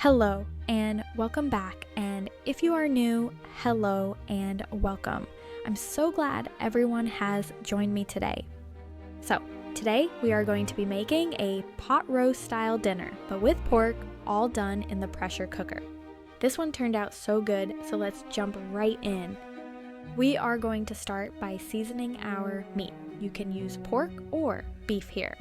Hello and welcome back, and if you are new, hello and welcome. I'm so glad everyone has joined me today. So, today we are going to be making a pot roast style dinner, but with pork, all done in the pressure cooker. This one turned out so good, so let's jump right in. We are going to start by seasoning our meat. You can use pork or beef here.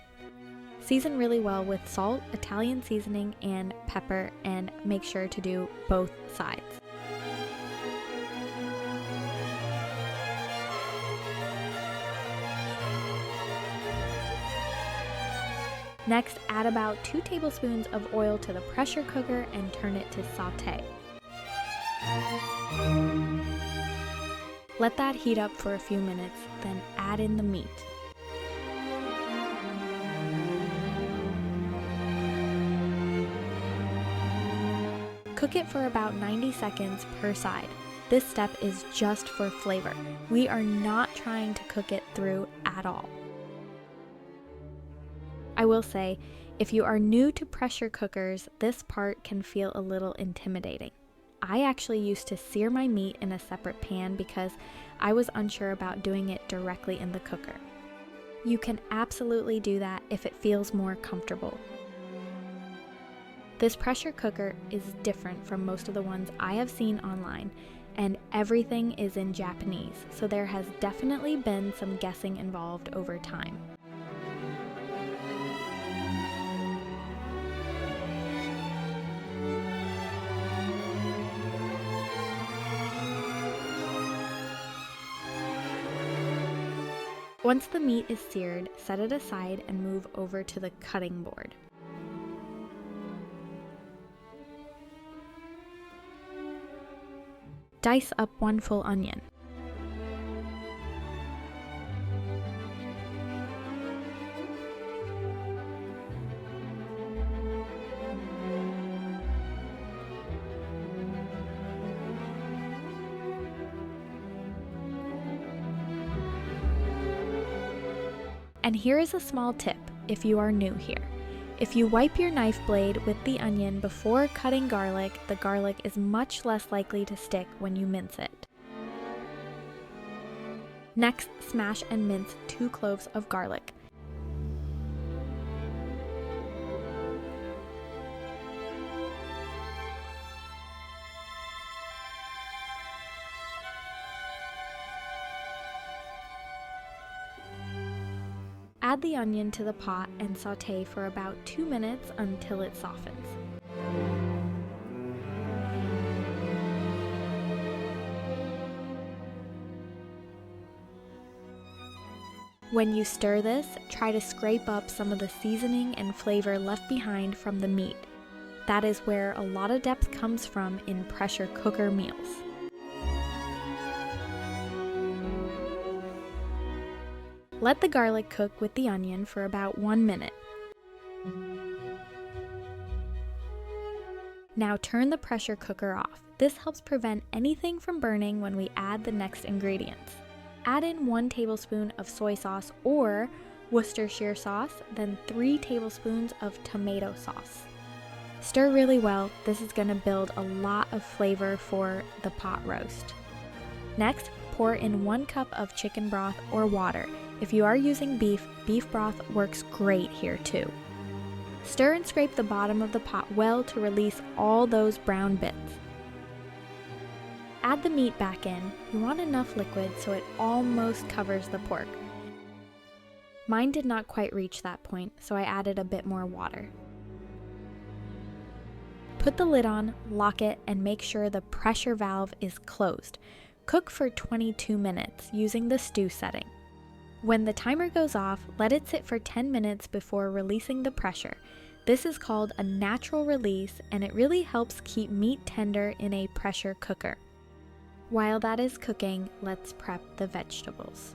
Season really well with salt, Italian seasoning, and pepper, and make sure to do both sides. Next, add about 2 tablespoons of oil to the pressure cooker and turn it to sauté. Let that heat up for a few minutes, then add in the meat. Cook it for about 90 seconds per side. This step is just for flavor. We are not trying to cook it through at all. I will say, if you are new to pressure cookers, this part can feel a little intimidating. I actually used to sear my meat in a separate pan because I was unsure about doing it directly in the cooker. You can absolutely do that if it feels more comfortable. This pressure cooker is different from most of the ones I have seen online, and everything is in Japanese, so there has definitely been some guessing involved over time. Once the meat is seared, set it aside and move over to the cutting board. Dice up 1 full onion. And here is a small tip if you are new here. If you wipe your knife blade with the onion before cutting garlic, the garlic is much less likely to stick when you mince it. Next, smash and mince 2 cloves of garlic. Add the onion to the pot and sauté for about 2 minutes until it softens. When you stir this, try to scrape up some of the seasoning and flavor left behind from the meat. That is where a lot of depth comes from in pressure cooker meals. Let the garlic cook with the onion for about 1 minute. Now turn the pressure cooker off. This helps prevent anything from burning when we add the next ingredients. Add in 1 tablespoon of soy sauce or Worcestershire sauce, then 3 tablespoons of tomato sauce. Stir really well. This is going to build a lot of flavor for the pot roast. Next, pour in 1 cup of chicken broth or water. If you are using beef, beef broth works great here too. Stir and scrape the bottom of the pot well to release all those brown bits. Add the meat back in. You want enough liquid so it almost covers the pork. Mine did not quite reach that point, so I added a bit more water. Put the lid on, lock it, and make sure the pressure valve is closed. Cook for 22 minutes using the stew setting. When the timer goes off, let it sit for 10 minutes before releasing the pressure. This is called a natural release, and it really helps keep meat tender in a pressure cooker. While that is cooking, let's prep the vegetables.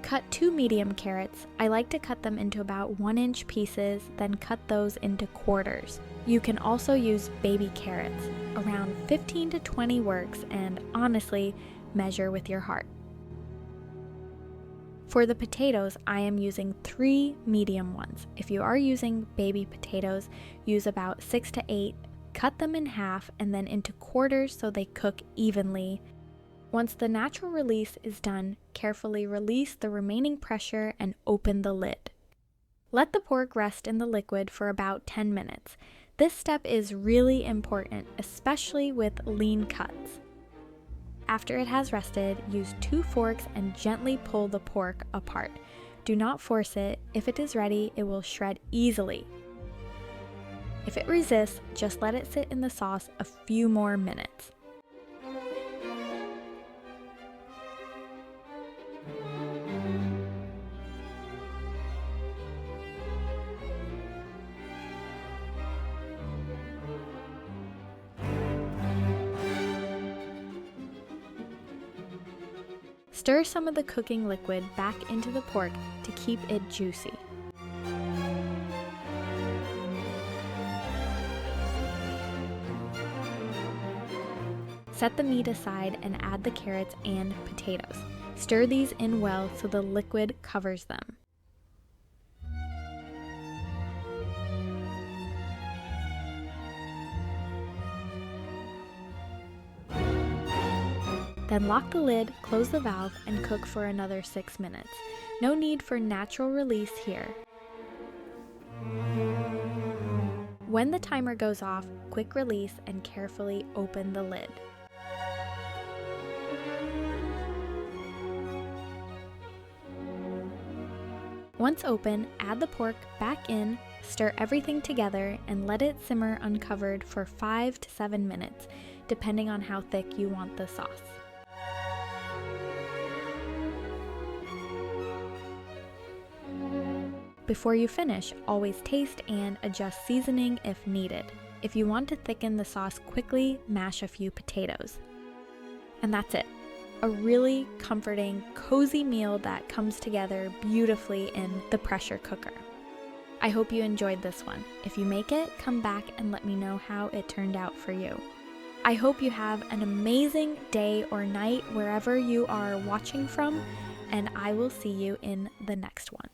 Cut 2 medium carrots. I like to cut them into about 1-inch pieces, then cut those into quarters. You can also use baby carrots. Around 15 to 20 works, and honestly, measure with your heart. For the potatoes, I am using 3 medium ones. If you are using baby potatoes, use about 6 to 8 Cut them in half and then into quarters so they cook evenly. Once the natural release is done, carefully release the remaining pressure and open the lid. Let the pork rest in the liquid for about 10 minutes. This step is really important, especially with lean cuts. After it has rested, use 2 forks and gently pull the pork apart. Do not force it. If it is ready, it will shred easily. If it resists, just let it sit in the sauce a few more minutes. Stir some of the cooking liquid back into the pork to keep it juicy. Set the meat aside and add the carrots and potatoes. Stir these in well so the liquid covers them. Then lock the lid, close the valve, and cook for another 6 minutes. No need for natural release here. When the timer goes off, quick release and carefully open the lid. Once open, add the pork back in, stir everything together, and let it simmer uncovered for 5 to 7 minutes, depending on how thick you want the sauce. Before you finish, always taste and adjust seasoning if needed. If you want to thicken the sauce quickly, mash a few potatoes. And that's it. A really comforting, cozy meal that comes together beautifully in the pressure cooker. I hope you enjoyed this one. If you make it, come back and let me know how it turned out for you. I hope you have an amazing day or night wherever you are watching from, and I will see you in the next one.